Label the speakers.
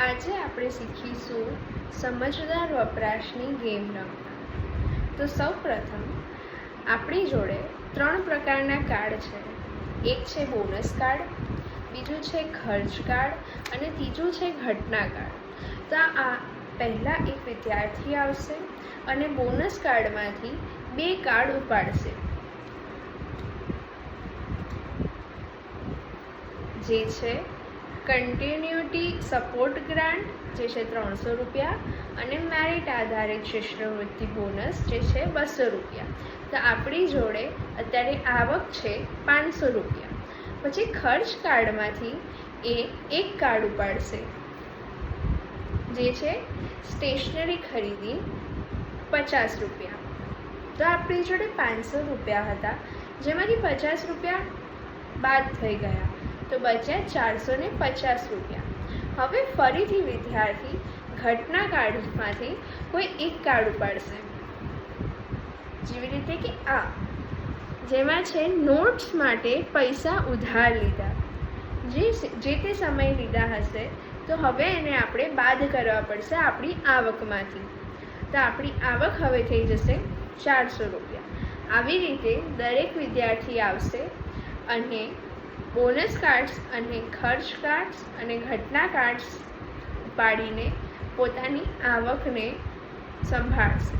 Speaker 1: આજે આપણે શીખીશું સમજદાર વપરાશની ગેમ રમતા. તો સૌપ્રથમ આપણી જોડે 3 પ્રકારના કાર્ડ છે. એક છે બોનસ કાર્ડ, બીજું છે ખર્ચ કાર્ડ અને ત્રીજું છે ઘટના કાર્ડ. તો આ પહેલાં એક વિદ્યાર્થી આવશે અને બોનસ કાર્ડમાંથી 2 કાર્ડ ઉપાડશે, જે છે કન્ટિન્યુટી સપોર્ટ ગ્રાન્ટ, જે છે 300 રૂપિયા, અને મેરિટ આધારિત શિષ્યવૃત્તિ બોનસ, જે છે 200 રૂપિયા. તો આપણી જોડે અત્યારે આવક છે 500 રૂપિયા. પછી ખર્ચ કાર્ડમાંથી એ એક કાર્ડ ઉપાડશે, જે છે સ્ટેશનરી ખરીદી 50 રૂપિયા. તો આપણી જોડે 500 રૂપિયા હતા, જેમાંથી 50 રૂપિયા બાદ થઈ ગયા, તો બચ્યા 450 રૂપિયા. હવે ફરીથી વિદ્યાર્થી ઘટના કાર્ડમાંથી કોઈ એક કાર્ડ ઉપાડશે, જેવી રીતે કે આ, જેમાં છે નોટ્સ માટે પૈસા ઉધાર લીધા, જે તે સમયે લીધા હશે. તો હવે એને આપણે બાદ કરવા પડશે આપણી આવકમાંથી. તો આપણી આવક હવે થઈ જશે 400 રૂપિયા. આવી રીતે દરેક વિદ્યાર્થી આવશે અને બોનસ કાર્ડ્સ અને ખર્ચ કાર્ડ્સ અને ઘટના કાર્ડ્સ ઉપાડીને પોતાની આવકને સંભાળશે.